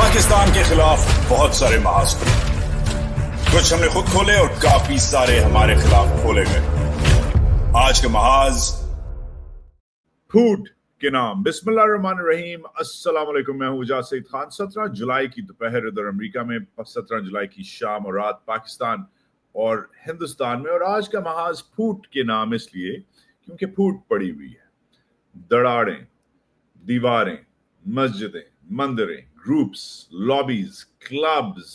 पाकिस्तान के खिलाफ बहुत सारे महाज खुले, कुछ हमने खुद खोले और काफी सारे हमारे खिलाफ खोले गए। आज के महाज फूड के नाम। बिस्मिल्लाहिर्रहमानिर्रहीम। अस्सलाम वालेकुम। मैं हूं इजाज सईद खान। 17 जुलाई की दोपहर इधर अमेरिका में, 17 जुलाई की शाम और रात पाकिस्तान और हिंदुस्तान में। और आज का महाज फूट के नाम इसलिए क्योंकि फूट पड़ी हुई है। दरारें, दीवारें, मस्जिदें, मंदिरें, ग्रुप्स, लॉबीज, क्लब्स,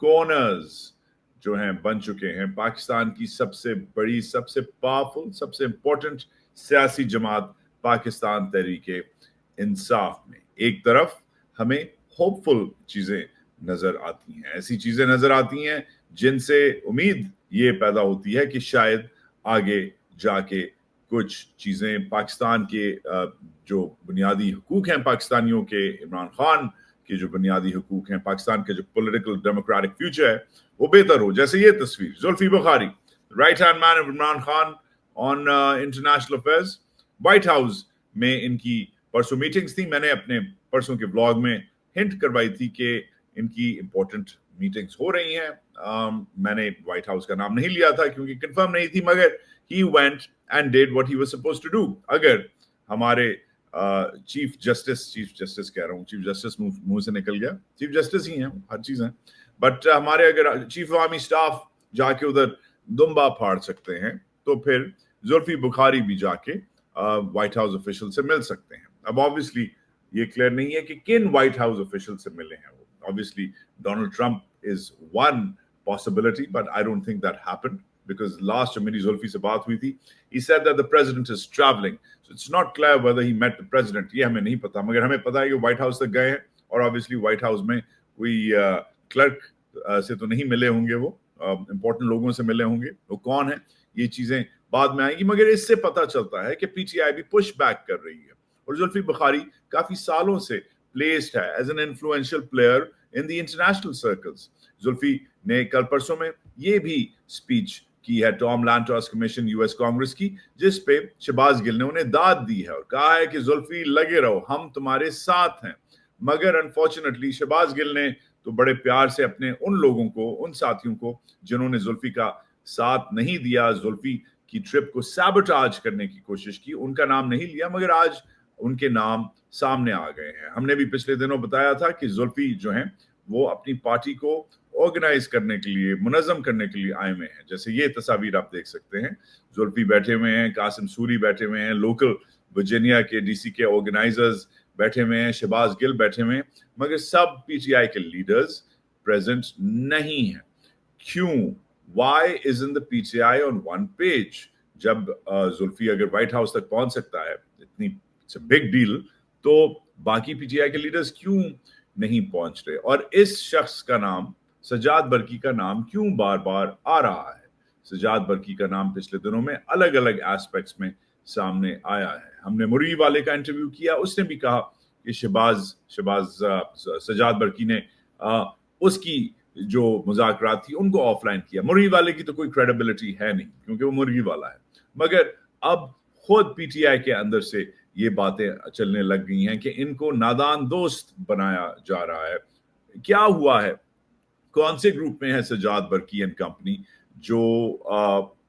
कॉर्नर्स जो हैं बन चुके हैं पाकिस्तान की सबसे बड़ी, सबसे पावरफुल, सबसे इंपॉर्टेंट सियासी जमात पाकिस्तान तहरीके इंसाफ में। एक तरफ हमें होपफुल चीजें नजर आती हैं, ऐसी चीजें नजर आती हैं जिनसे उम्मीद ये पैदा होती है कि शायद आगे जाके कुछ चीजें पाकिस्तान के जो बुनियादी हुकूक हैं पाकिस्तानियों के, इमरान खान के जो बुनियादी हुकूक हैं, पाकिस्तान के जो पॉलिटिकल डेमोक्रेटिक फ्यूचर है वो बेहतर हो। जैसे ये तस्वीर, Zulfi Bukhari, right hand man of Imran Khan on international affairs. White house में इनकी परसों मीटिंग्स थी। मैंने अपने परसों के व्लॉग में हिंट करवाई थी कि इनकी इंपॉर्टेंट मीटिंग्स हो रही हैं। मैंने व्हाइट हाउस का नाम नहीं लिया था क्योंकि कंफर्म नहीं थी, मगर he went and did what he was supposed to do। अगर हमारे चीफ जस्टिस कह रहा हूँ, चीफ जस्टिस मुंह से निकल गया, चीफ जस्टिस ही हैं, हर चीज है, बट हमारे अगर चीफ आर्मी स्टाफ जाके उधर दुम्बा फाड़ सकते हैं तो फिर जुल्फी बुखारी भी जाके व्हाइट हाउस ऑफिशियल से मिल सकते हैं। अब ऑब्वियसली ये क्लियर नहीं है कि किन व्हाइट हाउस ऑफिशियल से मिले हैं वो। Obviously Donald Trump is one possibility, but I don't think that happened because last जब मेरी जुल्फी से बात हुई थी, he said that the president is traveling, so it's not clear whether he met the president। ये हमें नहीं पता, मगर हमें पता है कि व्हाइट हाउस तक गए हैं और ऑब्वियसली व्हाइट हाउस में कोई क्लर्क से तो नहीं मिले होंगे, वो इंपॉर्टेंट लोगों से मिले होंगे। वो कौन है ये चीजें बाद में आएंगी, मगर इससे पता चलता है कि पीटीआई भी पुश बैक कर रही है और जुल्फी बुखारी काफी सालों से प्लेस्ड है as an influential player in the international circles. Zulfi ने कल परसों में ये भी स्पीच की है Tom Lantos commission US Congress की, जिस पे शहबाज गिल ने उन्हें दाद दी है और कहा है कि जुल्फी लगे रहो, हम तुम्हारे साथ हैं। मगर अनफॉर्चुनेटली शहबाज गिल ने तो बड़े प्यार से अपने उन लोगों को, उन साथियों को जिन्होंने जुल्फी का साथ नहीं दिया, जुल्फी की ट्रिप को सैबोटाज करने की कोशिश की, उनका नाम नहीं लिया, मगर आज उनके नाम सामने आ गए हैं। हमने भी पिछले दिनों बताया था कि जुल्फी जो है वो अपनी पार्टी को ऑर्गेनाइज करने के लिए, मुनज़्ज़म करने के लिए आए हुए हैं। जैसे ये तस्वीर आप देख सकते हैं, जुल्फी बैठे हुए हैं, कासिम सूरी बैठे हुए हैं, लोकल वर्जीनिया के डीसी के ऑर्गेनाइजर्स बैठे हुए हैं, शहबाज गिल बैठे हुए हैं, मगर सब पीटीआई के लीडर्स प्रेजेंट नहीं हैं। क्यों? Why isn't the PTI on one page? जब जुल्फी अगर व्हाइट हाउस तक पहुंच सकता है, इतनी बिग डील, तो बाकी पीटीआई के लीडर्स क्यों नहीं पहुंच रहे? और इस शख्स का नाम, सजाद बरकी का नाम क्यों बार बार आ रहा है? सजाद बरकी का नाम पिछले दिनों में अलग अलग एस्पेक्ट्स में सामने आया है। हमने मुर्गी वाले का इंटरव्यू किया, उसने भी कहा कि सजाद बरकी ने उसकी जो मुज़ाकरात थी उनको ऑफलाइन किया। मुर्गी वाले की तो कोई क्रेडिबिलिटी है नहीं क्योंकि वो मुर्गी वाला है, मगर अब खुद पीटीआई के अंदर से ये बातें चलने लग गई हैं कि इनको नादान दोस्त बनाया जा रहा है। क्या हुआ है? कौन से ग्रुप में है सजाद बरकी एंड कंपनी जो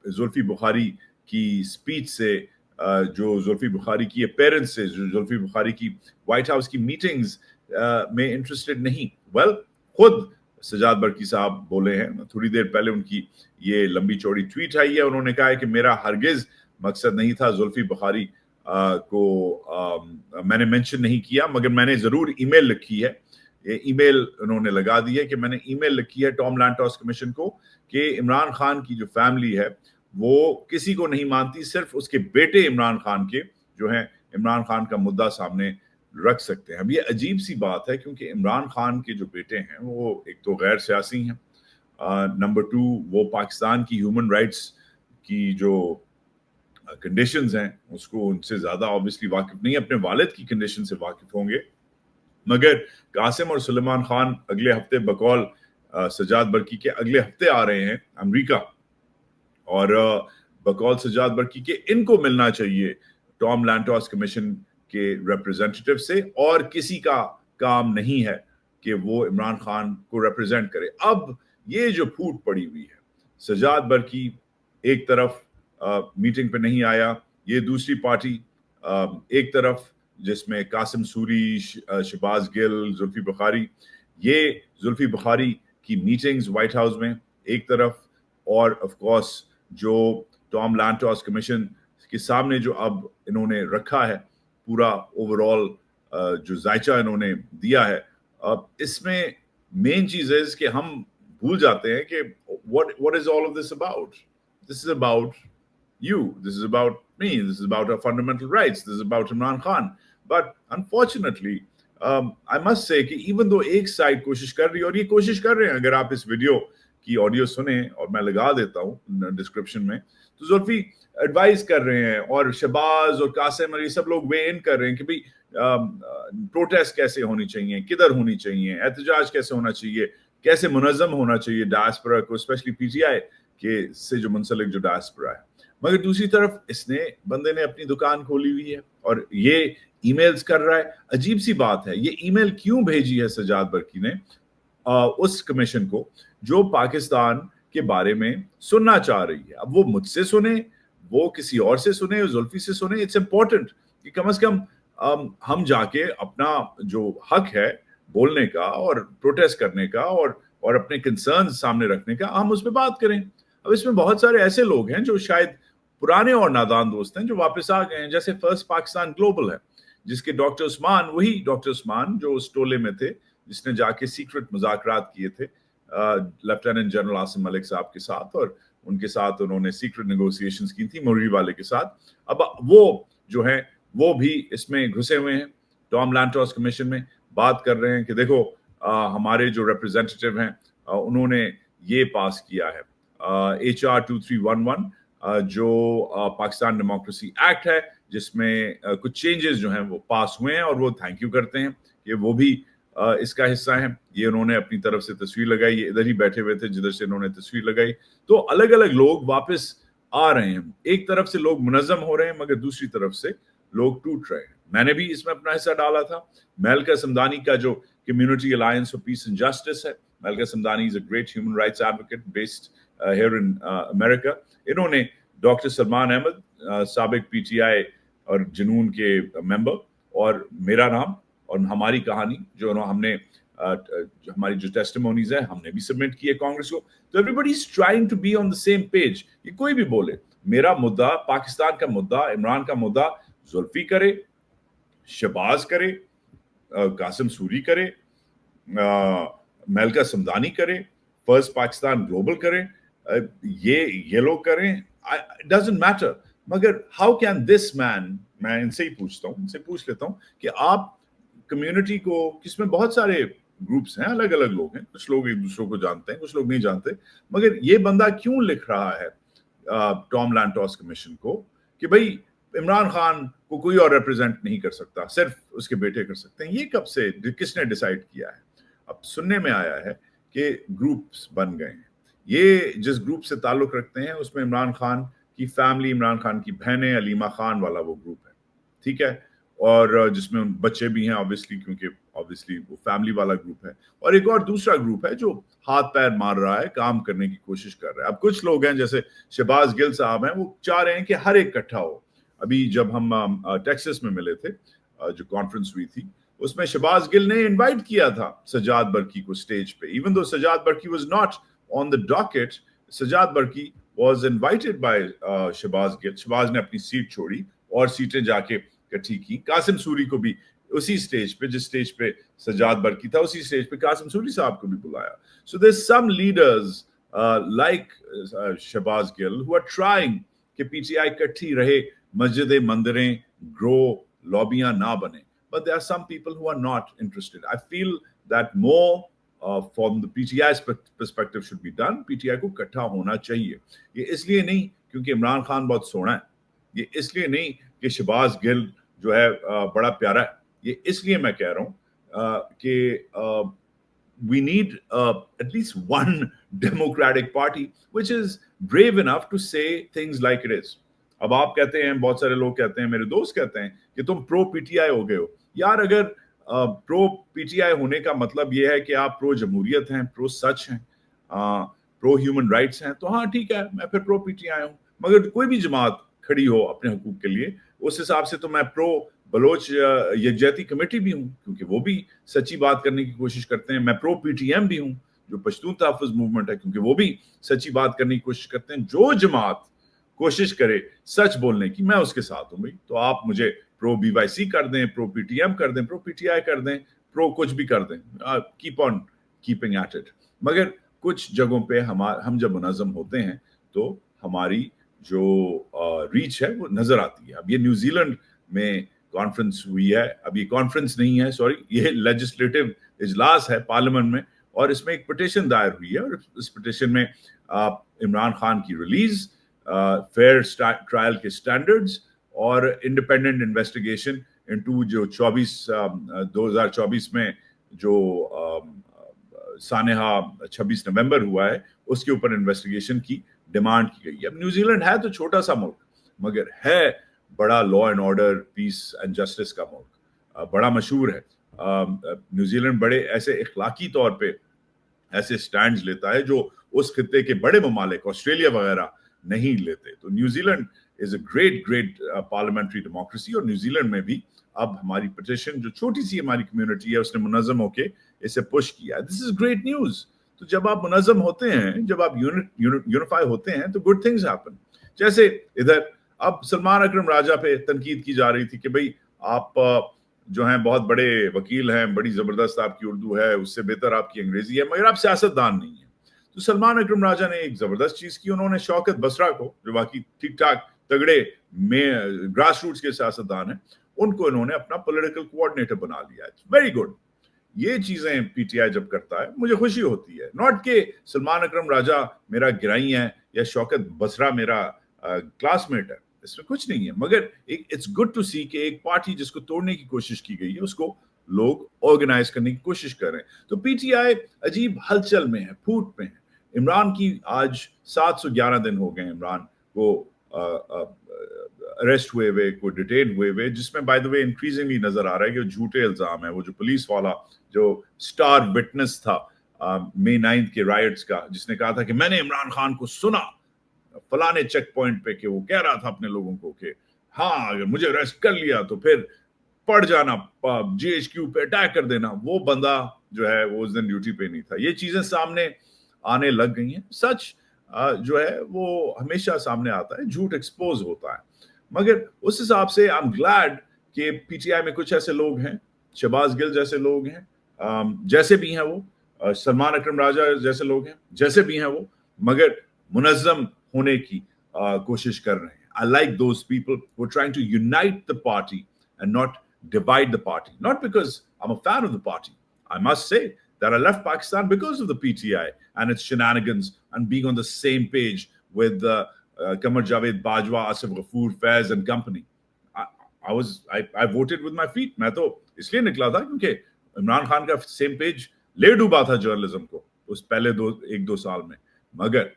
जुल्फी बुखारी की स्पीच से, जो जुल्फी बुखारी की अपीयरेंस से, जो जुल्फी बुखारी की व्हाइट हाउस की मीटिंग्स में इंटरेस्टेड नहीं? वेल, खुद सजाद बरकी साहब बोले हैं, थोड़ी देर पहले उनकी ये लंबी चौड़ी ट्वीट आई है। उन्होंने कहा है कि मेरा हरगिज मकसद नहीं था जुल्फी बुखारी को मैंने मेंशन नहीं किया, मगर मैंने जरूर ईमेल लिखी है। ये ईमेल उन्होंने लगा दी है कि मैंने ईमेल लिखी है टॉम लैंटोस कमीशन को कि इमरान खान की जो फैमिली है वो किसी को नहीं मानती, सिर्फ उसके बेटे इमरान खान के जो हैं, इमरान खान का मुद्दा सामने रख सकते हैं। अब ये अजीब सी बात है क्योंकि इमरान खान के जो बेटे हैं वो एक तो गैर सियासी हैं, नंबर 2 वो पाकिस्तान की ह्यूमन राइट्स की जो कंडीशंस हैं उसको उनसे ज्यादा ऑब्वियसली वाकिफ नहीं, अपने वालिद की कंडीशन से वाकिफ होंगे। मगर कासिम और सुलेमान खान अगले हफ्ते बकौल सजाद बरकी के अगले हफ्ते आ रहे हैं अमेरिका, और बकौल सजाद बरकी के इनको मिलना चाहिए टॉम लैंटोस कमीशन के रिप्रेजेंटेटिव से, और किसी का काम नहीं है کہ وہ عمران خان کو ریپرزینٹ کرے. اب یہ جو پھوٹ پڑی ہوئی ہے, سجاد برقی ایک طرف میٹنگ پہ نہیں آیا, یہ دوسری پارٹی ایک طرف جس میں قاسم سوری, شہباز گل, زلفی بخاری, یہ زلفی بخاری کی میٹنگز وائٹ ہاؤس میں ایک طرف, اور آف کورس جو ٹام لانٹوس کمیشن کے سامنے جو اب انہوں نے رکھا ہے, پورا اوور آل جو ذائچہ انہوں نے دیا ہے, اس میں مین چیز ہے کہ ہم بھول جاتے ہیں کہ what is all of this about? This is about you. This is about me. This is about our fundamental rights. This is about Imran Khan. But unfortunately, I must say کہ even though ایک side کوشش کر رہی ہے, اور یہ کوشش کر رہے ہیں, اگر آپ اس ویڈیو کی آڈیو سنیں اور میں لگا دیتا ہوں ڈسکرپشن میں, تو زلفی ایڈوائز کر رہے ہیں, اور شہباز اور قاسم اور یہ سب لوگ وے ان کر رہے ہیں کہ بھئی پروٹیسٹ کیسے ہونی چاہیے, کدھر ہونی چاہیے, احتجاج کیسے ہونا چاہیے, کیسے منظم ہونا چاہیے ڈائسپورا کو, اسپیشلی پی ٹی آئی کے سے جو منسلک جو ڈائسپورا ہے. مگر دوسری طرف اس نے بندے نے اپنی دکان کھولی ہوئی ہے اور یہ ای میلز کر رہا ہے. عجیب سی بات ہے, یہ ای میل کیوں بھیجی ہے سجاد برقی نے اس کمیشن کو جو پاکستان کے بارے میں سننا چاہ رہی ہے؟ اب وہ مجھ سے سنے, وہ کسی اور سے سنے, زلفی سے سنے, اٹس امپورٹنٹ کہ کم از کم ہم جا کے اپنا جو حق ہے بولنے کا اور پروٹیسٹ کرنے کا اور اپنے کنسرنز سامنے رکھنے کا, ہم اس پہ بات کریں. اب اس میں بہت سارے ایسے لوگ ہیں جو شاید پرانے اور نادان دوست ہیں جو واپس آ گئے ہیں, جیسے فرسٹ پاکستان گلوبل ہے جس کے ڈاکٹر عثمان, وہی ڈاکٹر عثمان جو اس ٹولے میں تھے جس نے جا کے سیکرٹ مذاکرات کیے تھے لیفٹیننٹ جنرل عاصم ملک صاحب کے ساتھ, اور ان کے ساتھ انہوں نے سیکرٹ نیگوسیشنز کی تھی موری والے کے ساتھ. اب وہ جو ہیں وہ بھی اس میں گھسے ہوئے ہیں, ٹام لانٹوس کمیشن میں بات کر رہے ہیں کہ دیکھو ہمارے جو ریپرزینٹیٹیو ہیں انہوں نے یہ پاس کیا ہے HR 2311 جو پاکستان ڈیموکریسی ایکٹ ہے, جس میں کچھ چینجز جو ہیں وہ پاس ہوئے ہیں, اور وہ تھینک یو کرتے ہیں کہ وہ بھی اس کا حصہ ہیں. یہ انہوں نے اپنی طرف سے تصویر لگائی, یہ ادھر ہی بیٹھے ہوئے تھے جدھر سے انہوں نے تصویر لگائی. تو الگ الگ لوگ واپس آ رہے ہیں, ایک طرف سے لوگ منظم ہو رہے ہیں مگر دوسری طرف سے لوگ ٹوٹ رہے ہیں. میں نے بھی اس میں اپنا حصہ ڈالا تھا. مہلکہ سمدانی کا جو community alliance for peace and justice ہے, Mehlaqa Samdani is a great human rights advocate based here in America, انہوں نے ڈاکٹر سلمان احمد سابق پی ٹی آئی اور جنون کے ممبر, اور میرا نام اور ہماری کہانی جو ہم نے ہماری جو ٹیسٹیمونیز ہیں ہم نے بھی سبمٹ کی ہے کانگریس کو. تو everybody is trying to be on the same page. یہ کوئی بھی بولے میرا مدعا, پاکستان کا مدعا, عمران کا مدعا زلفی کرے, شہباز کرے, قاسم سوری کرے, مہلکہ سمدانی کرے, فرسٹ پاکستان گلوبل کرے, یہ لوگ کریں, it doesn't matter. مگر how can this man, میں ان سے ہی پوچھتا ہوں, ان سے پوچھ لیتا ہوں کہ آپ کمیونٹی کو, کس میں بہت سارے گروپس ہیں, الگ الگ لوگ ہیں, کچھ لوگ ایک دوسرے کو جانتے ہیں, کچھ لوگ نہیں جانتے, مگر یہ بندہ کیوں لکھ رہا ہے ٹام لانٹوس کمیشن کو کہ بھئی عمران خان کو کوئی اور ریپرزینٹ نہیں کر سکتا, صرف اس کے بیٹے کر سکتے ہیں؟ یہ کب سے, کس نے ڈیسائیڈ کیا ہے؟ اب سننے میں آیا ہے کہ گروپس بن گئے ہیں. یہ جس گروپ سے تعلق رکھتے ہیں اس میں عمران خان کی فیملی, عمران خان کی بہنیں, علیمہ خان والا وہ گروپ ہے, ٹھیک ہے, اور جس میں بچے بھی ہیں آبویسلی, کیونکہ آبویسلی وہ فیملی والا گروپ ہے. اور ایک اور دوسرا گروپ ہے جو ہاتھ پیر مار رہا ہے, کام کرنے کی کوشش کر رہا ہے. اب کچھ لوگ ہیں جیسے شہباز گل صاحب ہیں, وہ چاہ رہے ہیں کہ ہر ایک اکٹھا ہو. ابھی جب ہم ٹیکسس میں ملے تھے, جو کانفرنس ہوئی تھی, اس میں شہباز گل نے انوائٹ کیا تھا سجاد برقی کو اسٹیج پہ, ایون دو سجاد برقی was not on the docket. Sajjad برقی was invited by شہباز گل. شہباز نے اپنی سیٹ چھوڑی اور سیٹیں جا کے کٹھی کی. قاسم سوری کو بھی اسی سٹیج پہ, جس سٹیج پہ سجاد برقی تھا, اسی سٹیج پہ قاسم سوری صاحب کو بھی بلایا. So there's some leaders like Shahbaz Gul who are trying کہ پی ٹی آئی کٹھی رہے, مسجدیں مندریں گرو, لابیاں نہ بنے. But there are some people who are not interested. I feel that more from the PTI's perspective should be done. PTI کو اکٹھا ہونا چاہیے. یہ اس لیے نہیں کیونکہ عمران خان بہت سونا ہے, یہ اس لیے نہیں کہ شہباز گل جو ہے بڑا پیارا ہے, یہ اس لیے میں کہہ رہا ہوں کہ we need at least one democratic party which is brave enough to say things like it is. اب آپ کہتے ہیں, بہت سارے لوگ کہتے ہیں, میرے دوست کہتے ہیں کہ تم پرو پی ٹی آئی ہو گئے ہو. یار اگر प्रो पीटीआई होने का मतलब ये है कि आप प्रो जमहूरियत हैं, प्रो सच हैं, प्रो ह्यूमन राइट्स हैं, तो हाँ ठीक है, मैं फिर प्रो पीटीआई हूँ। मगर कोई भी जमात खड़ी हो अपने हकूक के लिए, उस हिसाब से तो मैं प्रो बलोच यकजहती कमेटी भी हूँ, क्योंकि वो भी सच्ची बात करने की कोशिश करते हैं। मैं प्रो पीटीएम भी हूँ, जो पश्तून तहफ़्फ़ुज़ मूवमेंट है, क्योंकि वो भी सच्ची बात करने की कोशिश करते हैं। जो जमात कोशिश करे सच बोलने की, मैं उसके साथ हूँ भाई। तो आप मुझे प्रो बीवाईसी कर दें, प्रो पीटीएम कर दें, प्रो पीटीआई कर दें, प्रो कुछ भी कर दें, keep on keeping at it. मगर कुछ जगहों पे हम जब मुनज़्ज़म होते हैं तो हमारी जो रीच है वो नजर आती है। अब ये न्यूजीलैंड में कॉन्फ्रेंस हुई है, अब ये कॉन्फ्रेंस नहीं है, सॉरी, ये लेजिस्लेटिव इजलास है पार्लियामेंट में, और इसमें एक पिटीशन दायर हुई है, और इस पिटीशन में इमरान खान की रिलीज, फेयर ट्रायल के स्टैंडर्ड्स और इंडिपेंडेंट इन्वेस्टिगेशन इनटू जो 2024 में जो सानेहा 26 नवंबर हुआ है उसके ऊपर इन्वेस्टिगेशन की डिमांड की गई। अब न्यूजीलैंड है तो छोटा सा मुल्क, मगर है बड़ा law and order, peace and justice का मुल्क, बड़ा मशहूर है। न्यूजीलैंड बड़े ऐसे इखलाकी तौर पे ऐसे स्टैंड्स लेता है जो उस खित्ते के बड़े ममालिक ऑस्ट्रेलिया वगैरह नहीं लेते। तो New Zealand is a great parliamentary democracy, और न्यूजीलैंड में भी अब हमारी पिटीशन, जो छोटी सी हमारी कम्युनिटी है, उसने मुनज़्ज़म होके इसे पुश किया। This is great news. तो जब आप मुनज़्ज़म होते हैं, जब आप यूनिफाई होते हैं, तो गुड थिंग्स हैपन। जैसे इधर अब सलमान अकरम राजा पे तनकीद की जा रही थी कि भाई आप जो हैं बहुत बड़े वकील हैं, बड़ी जबरदस्त आपकी उर्दू है, उससे बेहतर आपकी अंग्रेजी है, मगर आप सियासतदान नहीं है। तो सलमान अकरम राजा ने एक जबरदस्त चीज की, उन्होंने शौकत बसरा को, जो बाकी ठीक ठाक तगड़े में ग्रास रूट्स के सियासतदान हैं, उनको इन्होंने अपना पॉलिटिकल कोऑर्डिनेटर बना लिया है। Very good. ये चीजें पीटीआई जब करता है मुझे खुशी होती है। नॉट के सलमान अकरम राजा मेरा गिराई है या शौकत बसरा मेरा क्लासमेट है, इसमें कुछ नहीं है, मगर इट्स गुड टू सी कि एक पार्टी जिसको तोड़ने की कोशिश की गई है उसको लोग ऑर्गेनाइज करने की कोशिश कर रहे हैं। तो पीटीआई अजीब हलचल में है, फूट में है। इमरान की आज 711 दिन हो गए इमरान को अरेस्ट हुए हुए, को डिटेन हुए हुए, जिसमें बाय द वे इंक्रीजिंगली नजर आ रहा है कि झूठे इल्जाम है। वो जो पुलिस वाला जो स्टार विटनेस था मई 9 के राइट्स का, जिसने कहा था कि मैंने इमरान खान को सुना फलाने चेक पॉइंट पे कि वो कह रहा था अपने लोगों को कि हाँ अगर मुझे अरेस्ट कर लिया तो फिर पड़ जाना, जीएचक्यू पे अटैक कर देना, वो बंदा जो है वो उस दिन ड्यूटी पे नहीं था। ये चीजें सामने आने लग गई हैं। सच जो है वो हमेशा सामने आता है, झूठ एक्सपोज होता है। मगर उस हिसाब से आई एम ग्लैड कि पीटीआई में कुछ ऐसे लोग हैं, शहबाज गिल जैसे लोग हैं, जैसे भी हैं वो, सलमान अकरम राजा जैसे लोग हैं, जैसे भी हैं वो, मगर मुनज़्ज़म होने की कोशिश कर रहे हैं। I like those people who are trying to unite the party and not divide the party. Not because I'm a fan of the party. I must say that I left Pakistan because of the PTI and its shenanigans and being on the same page with Qamar Javed Bajwa, Asif Ghafoor, Faiz and company. I voted with my feet. मैं तो इसलिए निकला था क्योंकि इमरान खान का same page ले डूबा था जर्नलिज्म को उस पहले 1-2 साल में। मगर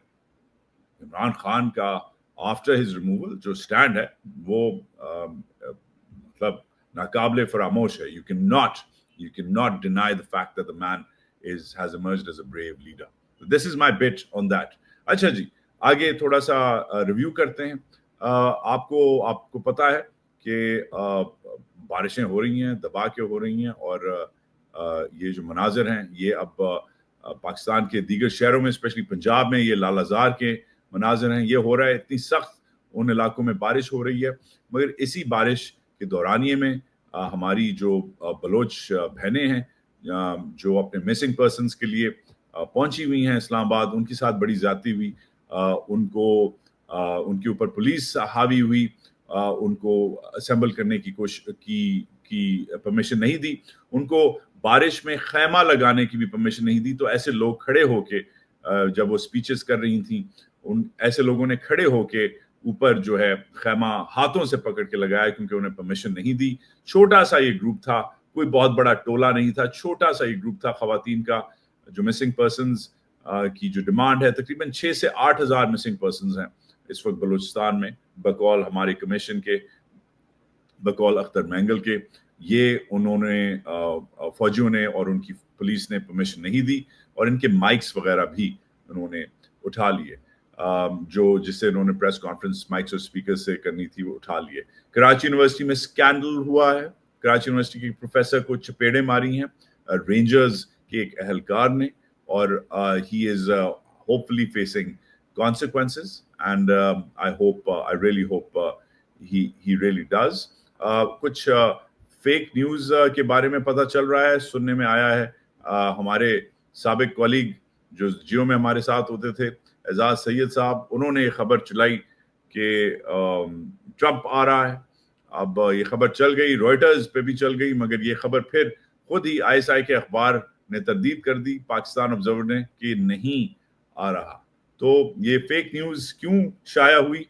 इमरान खान का आफ्टर हिज रिमूवल जो स्टैंड है वो मतलब नाकाबिले फरामोश है। You cannot deny the fact that the man has emerged as a brave leader. So this is my bit on that. अच्छा जी, आगे थोड़ा सा रिव्यू करते हैं। आपको पता है कि बारिशें हो रही हैं, दबा के हो रही हैं, और ये जो मनाजिर हैं ये अब पाकिस्तान के दीगर शहरों में, स्पेशली पंजाब में, ये लालाजार के मनाजिर हैं। ये हो रहा है, इतनी सख्त उन इलाकों में बारिश हो रही है। मगर इसी बारिश के दौरानिए में हमारी जो बलोच बहनें हैं जो अपने मिसिंग पर्सनस के लिए पहुंची हुई हैं इस्लामाबाद, उनके साथ बड़ी ज्यादती हुई, उनके ऊपर पुलिस हावी हुई, उनको असेंबल करने की कोशिश की परमिशन नहीं दी, उनको बारिश में खैमा लगाने की भी परमिशन नहीं दी। तो ऐसे लोग खड़े होके जब वो स्पीचेस कर रही थी, उन ऐसे लोगों ने खड़े होके ऊपर जो है खैमा हाथों से पकड़ के लगाया क्योंकि उन्हें परमिशन नहीं दी। छोटा सा ये ग्रुप था, कोई बहुत बड़ा टोला नहीं था, छोटा सा ये ग्रुप था खवातीन का। जो मिसिंग पर्सनस की जो डिमांड है, तकरीबन 6 से 8 हज़ार मिसिंग पर्सनस हैं इस वक्त बलूचिस्तान में, बकौल हमारे कमीशन के, बकौल अख्तर मैंगल के। ये उन्होंने फौजियों ने और उनकी पुलिस ने परमिशन नहीं दी, और इनके माइक्स वगैरह भी उन्होंने उठा लिए, जो जिससे उन्होंने प्रेस कॉन्फ्रेंस माइक्स और स्पीकर से करनी थी वो उठा लिए। कराची यूनिवर्सिटी में स्कैंडल हुआ है, कराची यूनिवर्सिटी के प्रोफेसर को चपेड़े मारी हैं रेंजर्स के एक अहलकार ने, और he is hopefully facing consequences, and I really hope he really does. कुछ फेक न्यूज के बारे में पता चल रहा है, सुनने में आया है, हमारे साबिक कॉलीग जो जियो में हमारे साथ होते थे एजाज सैयद साहब, उन्होंने ये खबर चलाई कि ट्रंप आ रहा है। अब ये खबर चल गई, रॉयटर्स पे भी चल गई, मगर ये खबर फिर खुद ही ISI के अखबार ने तरदीद कर दी, पाकिस्तान ऑब्जर्वर ने, कि नहीं आ रहा। तो ये फेक न्यूज क्यों शाया हुई?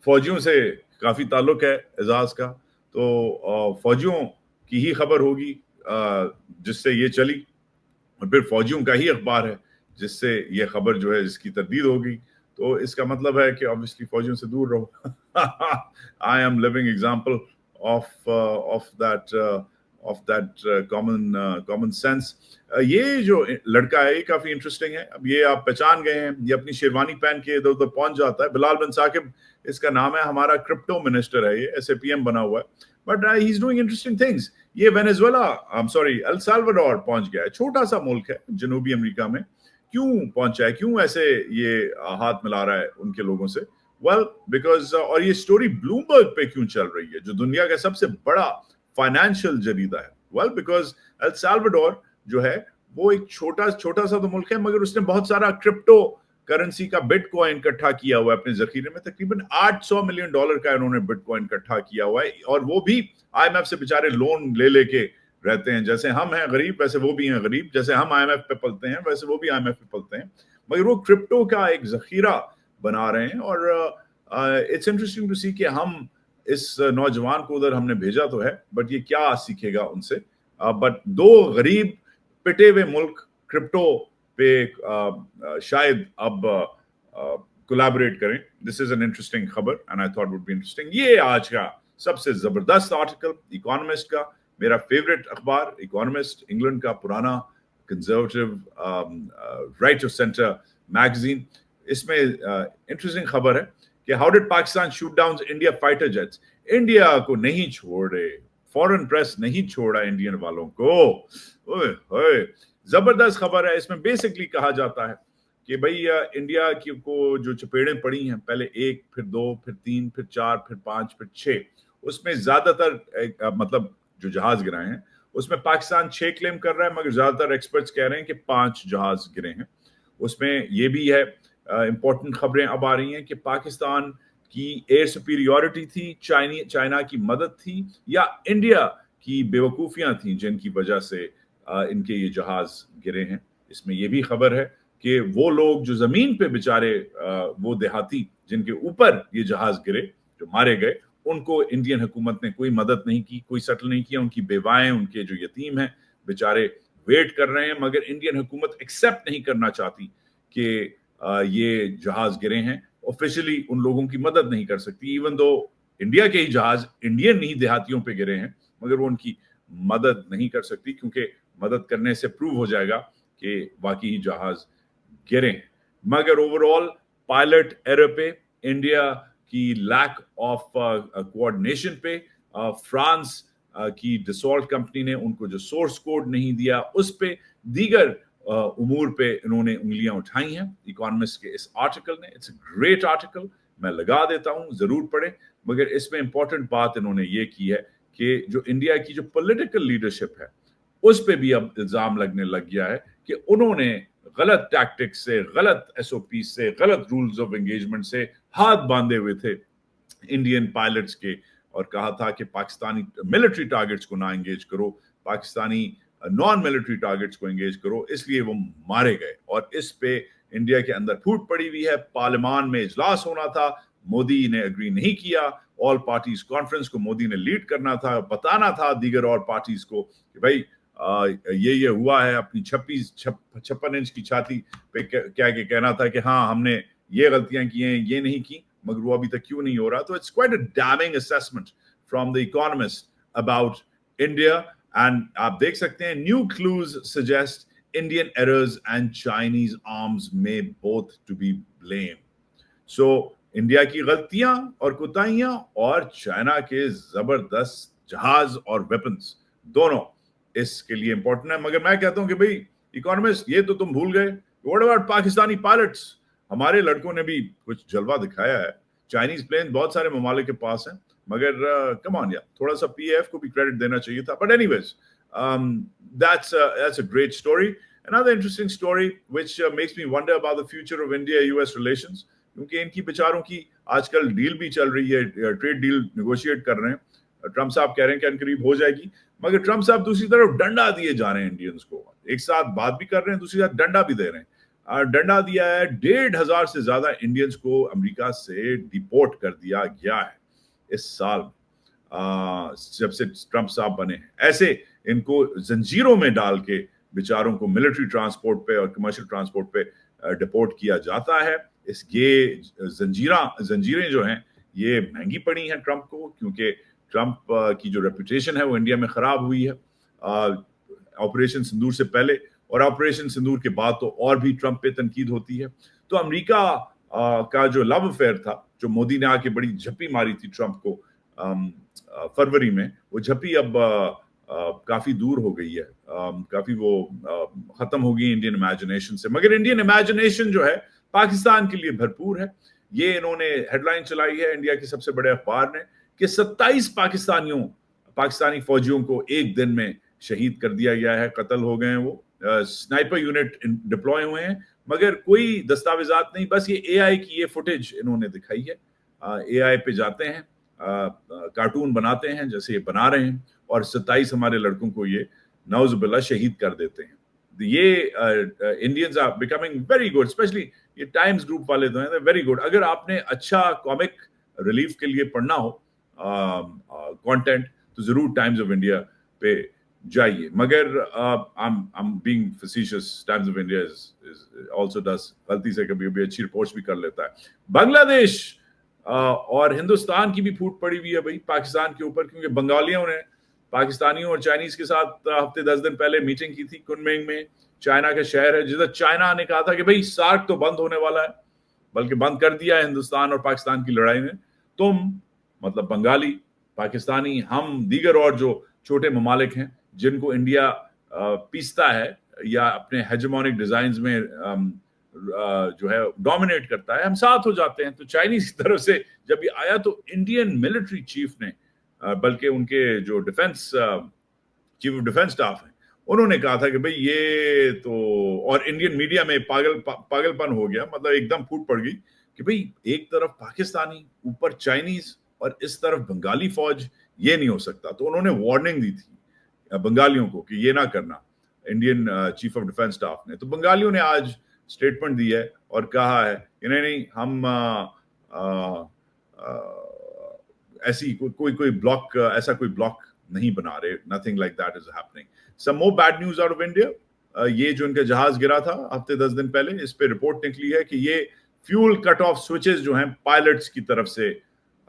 फौजियों से काफी ताल्लुक है एजाज का, तो फौजियों की ही खबर होगी जिससे ये चली, और फिर फौजियों का ही अखबार है जिससे ये खबर जो है इसकी तरदीद होगी। तो इसका मतलब है कि ऑब्वियसली फौजियों से दूर रहो। I am living example of that common sense. ये जो लड़का है ये काफी इंटरेस्टिंग है। अब ये आप पहचान गए हैं, ये अपनी शेरवानी पहन के इधर उधर पहुंच जाता है। बिलाल बिन साकिब इसका नाम है, हमारा क्रिप्टो मिनिस्टर है, ये SAPM बना हुआ है, but he is doing interesting things. ये वेनेजुएला एल साल्वाडोर पहुंच गया है, छोटा सा मुल्क है जनूबी अमेरिका में। क्यों पहुंचा है, क्यों ऐसे ये हाथ मिला रहा है उनके लोगों से? वेल बिकॉज, और ये स्टोरी ब्लूमबर्ग पे क्यों चल रही है, जो दुनिया का सबसे बड़ा फाइनेंशियल जरीदा है? वेल बिकॉज एल साल्वाडोर जो है वो एक छोटा सा तो मुल्क है, मगर उसने बहुत सारा क्रिप्टो करेंसी का बिटकॉइन इकट्ठा किया हुआ है अपने जखीरे में। तकरीबन $800 मिलियन का इन्होंने बिटकॉइन इकट्ठा किया हुआ है, और वो भी IMF से बेचारे लोन ले लेके रहते हैं। जैसे हम हैं गरीब वैसे वो भी हैं गरीब, जैसे हम IMF पे पलते हैं वैसे वो भी IMF पे पलते हैं, मगर वो क्रिप्टो का एक जखीरा बना रहे हैं। और इट्स इंटरेस्टिंग टू सी कि हम इस नौजवान को उधर हमने भेजा तो है, बट ये क्या सीखेगा उनसे। बट दो गरीब पिटे हुए मुल्क क्रिप्टो पे शायद अब कोलैबोरेट करें। दिस इज एन इंटरेस्टिंग खबर and I thought would be interesting. ये आज का सबसे जबरदस्त आर्टिकल इकोनॉमिस्ट का, मेरा फेवरेट अखबार इकोनॉमिस्ट, इंग्लैंड का पुराना conservative right of centre magazine. इसमें इंटरेस्टिंग खबर है कि how did Pakistan shoot down India fighter jets. India को नहीं छोड़े, फॉरेन प्रेस नहीं छोड़ा इंडियन वालों को। ओए होए, जबरदस्त खबर है। इसमें बेसिकली कहा जाता है कि भाई इंडिया की को जो चपेड़ें पड़ी हैं, पहले 1, फिर 2, फिर 3, फिर 4, फिर 5, फिर 6, उसमें ज्यादातर मतलब जो जहाज गिराए हैं उसमें पाकिस्तान 6 क्लेम कर रहा है, मगर ज्यादातर एक्सपर्ट्स कह रहे हैं कि 5 जहाज गिरे हैं। उसमें ये भी है, इंपॉर्टेंट खबरें अब आ रही हैं कि पाकिस्तान की एयर सुपीरियॉरिटी थी, चाइना की मदद थी, या इंडिया की बेवकूफियां थी जिनकी वजह से इनके ये जहाज गिरे हैं। इसमें ये भी खबर है कि वो लोग जो जमीन पे बेचारे वो देहाती जिनके ऊपर ये जहाज गिरे, जो मारे गए, उनको इंडियन हुकूमत ने कोई मदद नहीं की, कोई सेटल नहीं किया। उनकी बेवाएं, उनके जो यतीम हैं बेचारे वेट कर रहे हैं, मगर इंडियन हुकूमत एक्सेप्ट नहीं करना चाहती कि ये जहाज गिरे हैं। ऑफिशियली उन लोगों की मदद नहीं कर सकती, इवन दो इंडिया के ही जहाज इंडियन ही देहातियों पे गिरे हैं, मगर वो उनकी मदद नहीं कर सकती, क्योंकि मदद करने से प्रूव हो जाएगा कि वाकई ही जहाज गिरे हैं। मगर ओवरऑल पायलट एरर पे, इंडिया की लैक ऑफ कोऑर्डिनेशन पे, फ्रांस की डिसॉल्ट कंपनी ने उनको जो सोर्स कोड नहीं दिया उस पे, दीगर उमूर पे इन्होंने उंगलियां उठाई हैं इकोनॉमिस्ट के इस आर्टिकल ने। इट्स अ ग्रेट आर्टिकल, मैं लगा देता हूं, जरूर पढ़ें। मगर इसमें इंपॉर्टेंट बात इन्होंने ये की है कि जो इंडिया की जो पॉलिटिकल लीडरशिप है उस पे भी अब इल्जाम लगने लग गया है कि उन्होंने गलत टैक्टिक्स से, गलत SOP से, गलत रूल्स ऑफ एंगेजमेंट से हाथ बांधे हुए थे इंडियन पायलट्स के, और कहा था कि पाकिस्तानी मिलिट्री टारगेट्स को ना एंगेज करो, पाकिस्तानी नॉन मिलिट्री टारगेट्स को एंगेज करो, इसलिए वो मारे गए। और इस पे इंडिया के अंदर फूट पड़ी हुई है। पार्लियामान में इजलास होना था, मोदी ने एग्री नहीं किया। ऑल पार्टीज कॉन्फ्रेंस को मोदी ने लीड करना था, बताना था दीगर और पार्टीज को कि भाई ये हुआ है। अपनी 56 इंच की छाती पे क्या कहना था कि हाँ हमने ये गलतियां की हैं, ये नहीं की, मगर वो अभी तक क्यों नहीं हो रहा। तो it's quite a damming assessment from the economist about India, and आप देख सकते हैं new clues suggest Indian errors and Chinese arms may both to be blamed. So India की गलतियां और कोताहियां और चाइना के जबरदस्त जहाज और वेपन्स दोनों इसके लिए इंपॉर्टेंट है. मगर मैं कहता हूं कि भाई इकोनॉमिस्ट, ये तो तुम भूल गए. What about Pakistani pilots? हमारे लड़कों ने भी कुछ जलवा दिखाया है. चाइनीज प्लेन बहुत सारे ममालिक के पास हैं, मगर कम ऑन यार, थोड़ा सा पीएफ को भी क्रेडिट देना चाहिए था. But anyways, that's a great story. Another interesting story which makes me wonder about the future of India-US relations, क्योंकि इनकी बेचारों की आजकल डील भी चल रही है, ट्रेड डील नेगोशिएट कर रहे हैं. ट्रम्प साहब कह रहे हैं कि अनकरीब हो जाएगी, मगर ट्रम्प साहब दूसरी तरफ डंडा दिए जा रहे हैं इंडियंस को. एक साथ बात भी कर रहे हैं, दूसरी साथ डंडा भी दे रहे हैं. डंडा दिया है, 1,500 से ज्यादा इंडियंस को अमेरिका से डिपोर्ट कर दिया गया है इस साल जब से ट्रम्प साहब बने हैं. ऐसे इनको जंजीरों में डाल के बेचारों को मिलिट्री ट्रांसपोर्ट पे और कमर्शियल ट्रांसपोर्ट पे डिपोर्ट किया जाता है. ये जंजीरें जो हैं ये महंगी पड़ी हैं ट्रम्प को, क्योंकि ट्रम्प की जो रेपुटेशन है वो इंडिया में खराब हुई है ऑपरेशन सिंदूर से पहले, और ऑपरेशन सिंदूर के बाद तो और भी ट्रम्प पे तनकीद होती है. तो अमेरिका का जो लव अफेयर था, जो मोदी ने आके बड़ी झप्पी मारी थी ट्रम्प को फरवरी में, वो झप्पी अब काफी दूर हो गई है, काफी वो खत्म हो गई इंडियन इमेजिनेशन से. मगर इंडियन इमेजिनेशन जो है पाकिस्तान के लिए भरपूर है. ये इन्होंने हेडलाइन चलाई है इंडिया के सबसे बड़े अखबार ने कि 27 पाकिस्तानी फौजियों को एक दिन में शहीद कर दिया गया है, कत्ल हो गए हैं. वो स्नाइपर यूनिट डिप्लॉय हुए हैं, मगर कोई दस्तावेजात नहीं. बस ये एआई की ये फुटेज इन्होंने दिखाई है. एआई पे जाते हैं, कार्टून बनाते हैं जैसे ये बना रहे हैं, और 27 हमारे लड़कों को ये नौजुबिल्ला शहीद कर देते हैं. ये Indians are becoming very good, specially ये टाइम्स ग्रुप वाले तो हैं, वेरी गुड. अगर आपने अच्छा कॉमिक रिलीफ के लिए पढ़ना हो कंटेंट तो जरूर टाइम्स ऑफ इंडिया पे जाइए. मगर I am being facetious, Times of India is also does गलती से कभी कभी अच्छी रिपोर्ट्स भी कर लेता है. बांग्लादेश और हिंदुस्तान की भी फूट पड़ी हुई है भाई पाकिस्तान के ऊपर, क्योंकि बंगालियों ने पाकिस्तानियों और चाइनीज के साथ हफ्ते 10 दिन पहले मीटिंग की थी कुनमिंग में. चाइना का शहर है जिधर चाइना ने कहा था कि भाई सार्क तो बंद होने वाला है, बल्कि बंद कर दिया है हिंदुस्तान और पाकिस्तान की लड़ाई में. तुम मतलब बंगाली, पाकिस्तानी, हम दीगर और जो छोटे ममालिक हैं जिनको इंडिया पीसता है या अपने हेजेमोनिक डिजाइन्स में जो है डोमिनेट करता है, हम साथ हो जाते हैं. तो चाइनीज की तरफ से जब ये आया तो इंडियन मिलिट्री चीफ ने, बल्कि उनके जो defence chief of defence staff है, उन्होंने कहा था कि भाई ये तो, और इंडियन मीडिया में पागलपन हो गया, मतलब एकदम फूट पड़ गई कि भाई एक तरफ पाकिस्तानी, ऊपर चाइनीज और इस तरफ बंगाली फौज, ये नहीं हो सकता. तो उन्होंने वार्निंग दी थी बंगालियों को कि ये ना करना, Indian chief of defence staff ने. तो बंगालियों ने आज स्टेटमेंट दी है और कहा है कि नहीं हम ऐसी कोई ब्लॉक, ऐसा कोई ब्लॉक नहीं बना रहे. Nothing like that is happening. Some more bad news out of India. ये जो इनका जहाज गिरा था हफ्ते 10 दिन पहले, इस पे रिपोर्ट निकली है कि ये फ्यूल कट ऑफ स्विचेस जो हैं पायलट्स की तरफ से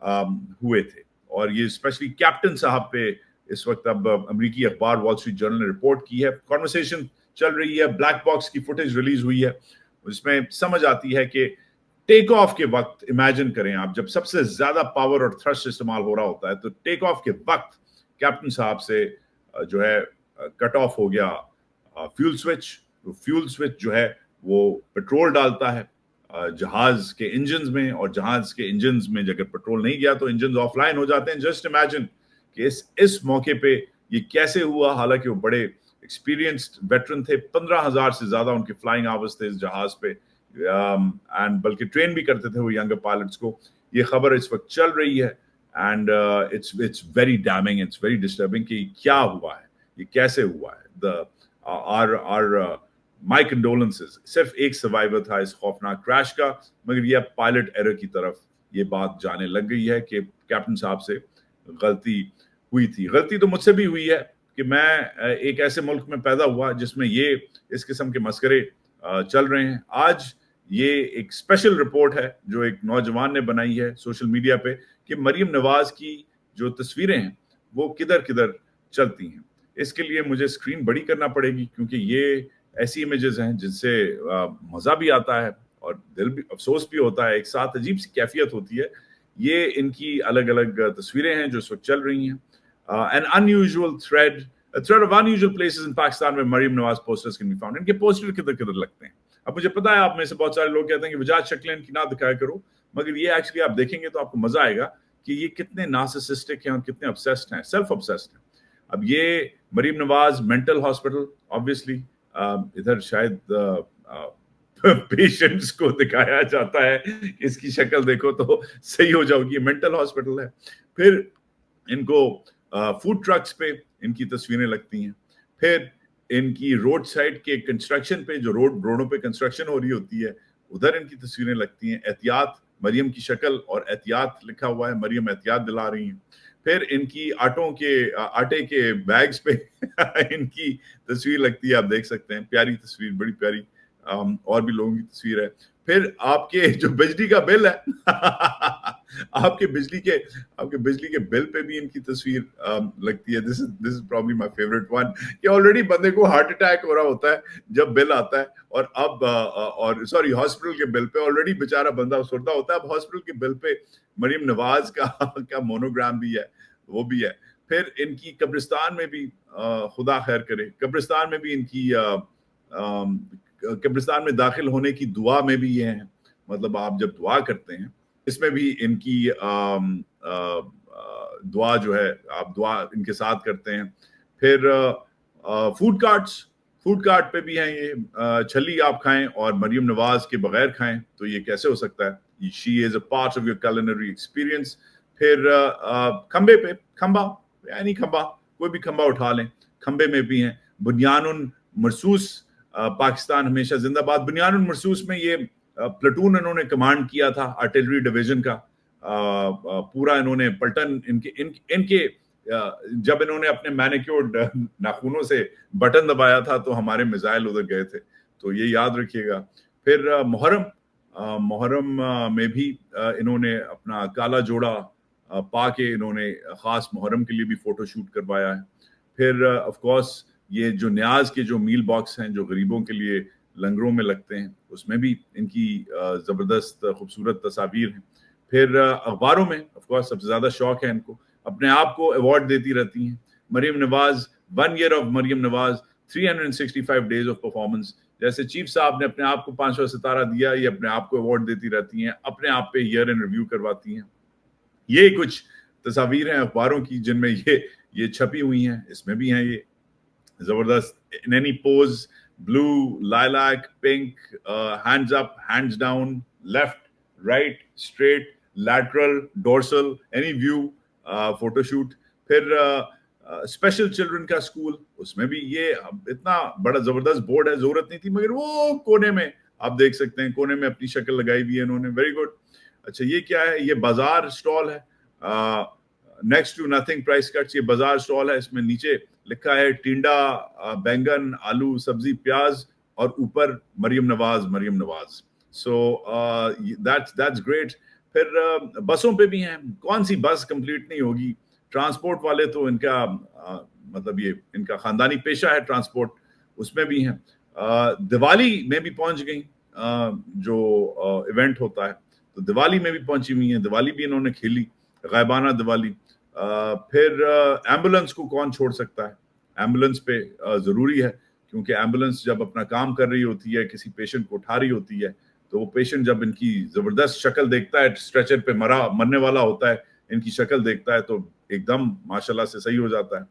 हुए थे, और ये स्पेशली कैप्टन साहब पे इस वक्त अब अमेरिकी अखबार वॉल स्ट्रीट जर्नल ने रिपोर्ट की है. कॉन्वर्सेशन चल रही है, ब्लैक बॉक्स की फुटेज रिलीज हुई है, जिसमें समझ आती है कि टेक ऑफ के वक्त, इमेजिन करें आप, जब सबसे ज्यादा पावर और थ्रस्ट इस्तेमाल हो रहा होता है, तो टेक ऑफ के वक्त कैप्टन साहब से जो है कट ऑफ हो गया फ्यूल स्विच. तो फ्यूल स्विच जो है वो पेट्रोल डालता है जहाज के इंजन्स में, और जहाज के इंजन्स में अगर पेट्रोल नहीं गया तो इंजन्स ऑफलाइन हो जाते हैं. जस्ट इमेजिन कि इस मौके पे ये कैसे हुआ, हालांकि वो बड़े एक्सपीरियंस्ड वेटरन थे. 15,000 से ज्यादा उनके फ्लाइंग आवर्स थे इस जहाज पे, एंड बल्कि ट्रेन भी करते थे वो यंगर पायलट्स को. ये खबर इस वक्त चल रही है, and it's very damming, it's very disturbing कि क्या हुआ है, ये कैसे हुआ है. My condolences. सिर्फ एक सर्वाइवर था इस खौफनाक क्रैश का, मगर ये पायलट एरर की तरफ ये बात जाने लग गई है कि कैप्टन साहब से गलती हुई थी. गलती तो मुझसे भी हुई है कि मैं एक ऐसे मुल्क में पैदा हुआ जिसमें ये इस किस्म के मस्करे चल रहे हैं. आज ये एक स्पेशल रिपोर्ट है जो एक नौजवान ने बनाई है सोशल मीडिया पे कि मरियम नवाज की जो तस्वीरें हैं وہ کدھر کدھر چلتی ہیں. اس کے لیے مجھے اسکرین بڑی کرنا پڑے گی کیونکہ یہ ایسی امیجز ہیں جن سے مزہ بھی آتا ہے اور دل بھی افسوس بھی ہوتا ہے, ایک ساتھ عجیب سی کیفیت ہوتی ہے. یہ ان کی الگ الگ تصویریں ہیں جو اس وقت چل رہی ہیں. An unusual thread of unusual places in Pakistan where Maryam Nawaz posters can be found. ان کے پوسٹر کدھر کدھر لگتے ہیں. اب مجھے پتا ہے آپ میں سے بہت سارے لوگ کہتے ہیں کہ وجاہت شکلیں ان کی نہ دکھایا کرو, مگر یہ ایکچولی آپ دیکھیں گے تو آپ کو مزہ آئے گا کہ یہ کتنے نارسسسٹک ہیں اور کتنے obsessed ہیں, سیلف obsessed ہیں. اب یہ Maryam Nawaz mental hospital, obviously ادھر شاید پیشنٹس کو دکھایا جاتا ہے, اس کی شکل دیکھو تو صحیح ہو جاؤ گی, یہ مینٹل ہاسپٹل ہے. پھر ان کو فوڈ ٹرکس پہ ان کی تصویریں لگتی ہیں. پھر ان کی روڈ سائڈ کے کنسٹرکشن پہ, جو روڈوں پہ کنسٹرکشن ہو رہی ہوتی ہے, ادھر ان کی تصویریں لگتی ہیں. احتیاط مریم کی شکل اور احتیاط لکھا ہوا ہے, مریم احتیاط دلا رہی ہیں. پھر ان کی آٹے کے بیگز پہ ان کی تصویر لگتی ہے, آپ دیکھ سکتے ہیں, پیاری تصویر, بڑی پیاری. اور بھی لوگوں کی تصویر ہے. پھر آپ کے جو بجلی کا بل ہے آپ کے بجلی کے بل پہ بھی ان کی تصویر لگتی ہے. This is probably my favorite one, کہ آلریڈی بندے کو ہارٹ اٹیک ہو رہا ہوتا ہے جب بل آتا ہے, اور اب ہاسپٹل کے بل پہ آلریڈی بیچارہ بندہ سوتا ہوتا ہے, اب ہاسپٹل کے بل پہ مریم نواز کا مونوگرام بھی ہے, وہ بھی ہے. پھر ان کی قبرستان میں بھی, خدا خیر کرے, قبرستان میں بھی ان کی قبرستان میں داخل ہونے کی دعا میں بھی یہ ہیں, مطلب آپ جب دعا کرتے ہیں اس میں بھی ان کی دعا جو ہے آپ دعا ان کے ساتھ کرتے ہیں. پھر فوڈ کارٹ پہ بھی ہیں یہ, چھلی آپ کھائیں اور مریم نواز کے بغیر کھائیں تو یہ کیسے ہو سکتا ہے, she is a part of your culinary experience. پھر کھمبے پہ, کھمبا یعنی کھمبا, کوئی بھی کھمبا اٹھا لیں, کھمبے میں بھی ہیں. بنیان مرصوص پاکستان ہمیشہ زندہ باد. بنیان مرصوص میں یہ پلٹون انہوں نے کمانڈ کیا تھا آرٹلری ڈویژن کا, پورا انہوں نے پلٹن ان کے جب انہوں نے اپنے مینیکیورڈ ناخنوں سے بٹن دبایا تھا تو ہمارے میزائل ادھر گئے تھے, تو یہ یاد رکھیے گا. پھر محرم میں بھی انہوں نے اپنا کالا جوڑا پا کے انہوں نے خاص محرم کے لیے بھی فوٹو شوٹ کروایا ہے. پھر آف کورس یہ جو نیاز کے جو میل باکس ہیں جو غریبوں کے لیے لنگروں میں لگتے ہیں, اس میں بھی ان کی زبردست خوبصورت تصاویر ہیں. پھر اخباروں میں آف کورس سب سے زیادہ شوق ہے ان کو, اپنے آپ کو ایوارڈ دیتی رہتی ہیں. Maryam Nawaz 1 year of Maryam Nawaz 365 days of performance, جیسے چیف صاحب نے اپنے آپ کو 5واں ستارہ دیا, یہ اپنے آپ کو ایوارڈ دیتی رہتی ہیں, اپنے آپ پہ ایئر ان ریویو کرواتی ہیں. یہ کچھ تصاویر ہیں اخباروں کی جن میں یہ چھپی ہوئی ہیں. اس میں بھی ہیں یہ زبردست, in any pose, blue, lilac, pink, hands up, hands down, left, right, straight, lateral, dorsal, any view, photo shoot. پھر اسپیشل چلڈرن کا اسکول, اس میں بھی یہ اتنا بڑا زبردست بورڈ ہے, ضرورت نہیں تھی, مگر وہ کونے میں آپ دیکھ سکتے ہیں, کونے میں اپنی شکل لگائی ہوئی ہے انہوں نے. Very good. اچھا یہ کیا ہے, یہ بازار اسٹال ہے, next to nothing price cuts, یہ بازار اسٹال ہے. اس میں نیچے لکھا ہے ٹینڈا, بینگن, آلو, سبزی, پیاز, اور اوپر Maryam Nawaz. So that's great. پھر بسوں پہ بھی ہیں, کون سی بس کمپلیٹ نہیں ہوگی. ٹرانسپورٹ والے تو ان کا مطلب یہ ان کا خاندانی پیشہ ہے ٹرانسپورٹ, اس میں بھی ہیں. دیوالی میں بھی پہنچ گئی, جو ایونٹ ہوتا ہے تو دیوالی میں بھی پہنچی ہوئی ہیں, دیوالی بھی انہوں نے کھیلی, غائبانہ دیوالی. پھر ایمبولنس کو کون چھوڑ سکتا ہے, ایمبولنس پہ ضروری ہے, کیونکہ ایمبولنس جب اپنا کام کر رہی ہوتی ہے, کسی پیشنٹ کو اٹھا رہی ہوتی ہے, تو وہ پیشنٹ جب ان کی زبردست شکل دیکھتا ہے, اسٹریچر پہ مرنے والا ہوتا ہے, ان کی شکل دیکھتا ہے تو ایک دم ماشاءاللہ سے صحیح ہو جاتا ہے.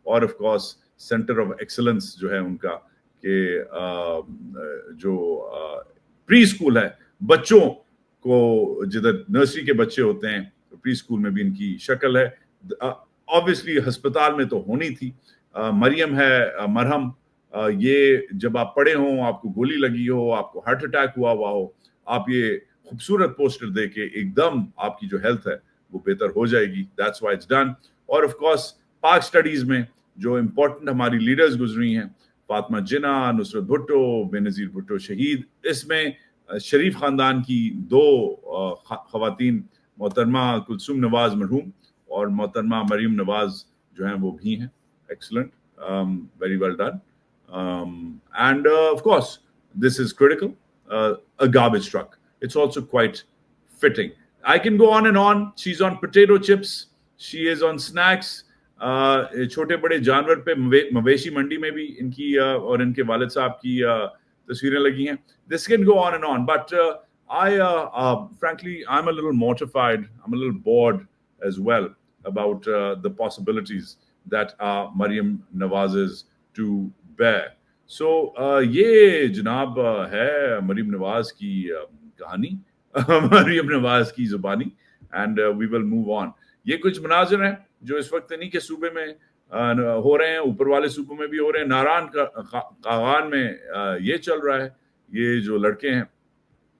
اور of course centre of excellence جو ہے ان کا, کہ جو پری اسکول ہے, بچوں کو جدھر نرسری کے بچے ہوتے ہیں, پری اسکول میں بھی ان کی شکل ہے. obviously ہسپتال میں تو ہونی تھی. مریم ہے مرہم, یہ جب آپ پڑے ہوں, آپ کو گولی لگی ہو, آپ کو ہارٹ اٹیک ہوا ہو, آپ یہ خوبصورت پوسٹر دے کے ایک دم آپ کی جو ہیلتھ ہے وہ بہتر ہو جائے گی. That's why it's done. اور آف کورس پاک اسٹڈیز میں جو امپورٹنٹ ہماری لیڈرز گزری ہیں, فاطمہ جناح, نصرت بھٹو, بے نظیر بھٹو شہید, اس میں شریف خاندان کی 2 خواتین, محترمہ کلثوم نواز مرحوم اور محترمہ مریم نواز जो हैं वो भी हैं. Excellent, very well done. And of course, this is critical. A garbage truck. It's also quite fitting. I can go on and on. She's on potato chips. She is on snacks. छोटे बड़े जानवर पे मवेशी मंडी में भी इनकी और इनके वालिद साहब की तस्वीरें लगी हैं. This can go on and on, but frankly, I'm a little mortified. I'm a little bored as well about the possibilities that are Maryam Nawaz's to bear. So ये जनाब है मरियम नवाज की कहानी, मरियम नवाज की जुबानी, and we will move on. ये कुछ मनाज़िर हैं जो इस वक्त इन्हीं के सूबे में हो रहे हैं, ऊपर वाले सूबों में भी हो रहे हैं. नारायण कागान में ये चल रहा है. ये जो लड़के हैं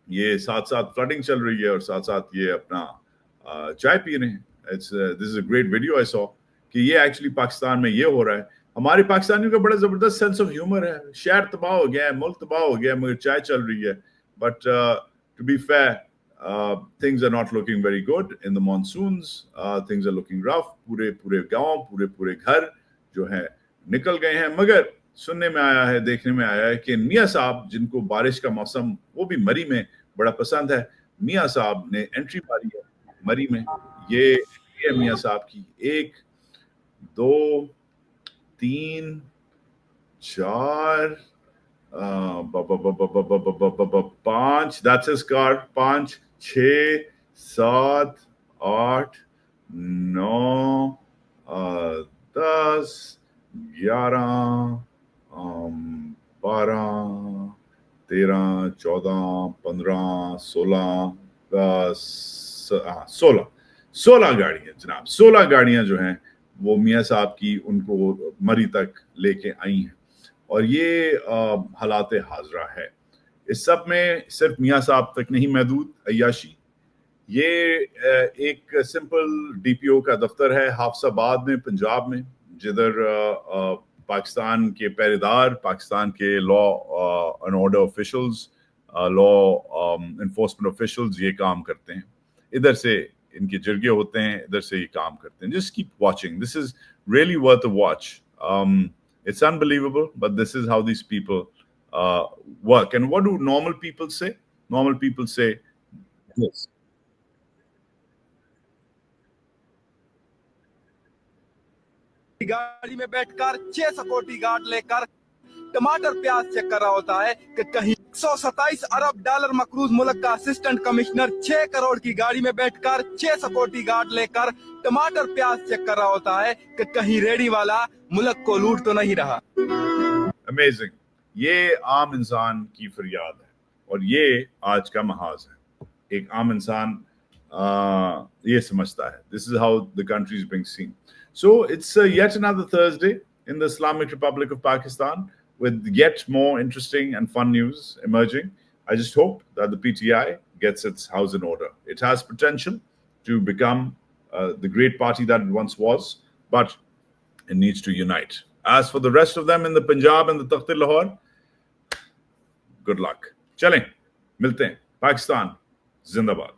ये साथ साथ फ्लडिंग चल रही है और साथ साथ ये अपना चाय पी रहे हैं. This is a great video I saw कि ये एक्चुअली पाकिस्तान में ये हो रहा है. हमारे पाकिस्तानियों का बड़ा जबरदस्त सेंस ऑफ ह्यूमर है. शहर तबाह हो गया है, मुल्क तबाह हो गया है, मगर चाय चल रही है. But to be fair, things are not looking very good in the monsoons. Things are looking rough. पूरे गांव, पूरे घर जो हैं निकल गए हैं. मगर सुनने में आया है, देखने में आया है कि मियाँ साहब, जिनको बारिश का मौसम वो भी मरी में बड़ा पसंद है, मियाँ साहब ने एंट्री मारी है मरी में. ये मियाँ साहब की 1 2 3 4 5, that's his car. 5 6 7 8 9 10 11 12 13 14 15 16 16 गाड़ियां जनाब. 16 गाड़ियां जो हैं वो मियाँ साहब की उनको मरी तक लेके आई हैं. और ये हालात हाजरा है. इस सब में सिर्फ मियाँ साहब तक नहीं महदूद अय्याशी. ये एक सिंपल डीपीओ का दफ्तर है हाफसाबाद में, पंजाब में, जिधर पाकिस्तान के पहरेदार, पाकिस्तान के law and order officials, law enforcement officials ये काम करते हैं. इधर से इनके जरगे होते हैं, इधर से ये काम करते हैं. Just keep watching. This is really worth a watch. It's unbelievable, but this is how these people work. And what do normal people say? Normal people say this. गाड़ी में बैठकर 6 सिक्योरिटी गार्ड लेकर टमाटर प्याज चेक कर रहा होता है कि कहीं 127 अरब डॉलर मकरूज मुल्क का असिस्टेंट कमिश्नर 6 करोड़ की गाड़ी में बैठकर 6 सिक्योरिटी गार्ड लेकर टमाटर प्याज चेक कर रहा होता है कि कहीं रेडी वाला मुल्क को लूट तो नहीं रहा. Amazing. ये आम इंसान की फरियाद है और ये आज का महाज है. एक आम इंसान ये समझता है. This is how the country is being seen. So it's yet another Thursday in the Islamic Republic of Pakistan, with yet more interesting and fun news emerging. I just hope that the PTI gets its house in order. It has potential to become the great party that it once was, but it needs to unite. As for the rest of them in the Punjab and the Takht-e-Lahore, good luck. Chalein, milte hain. Pakistan, zindabad.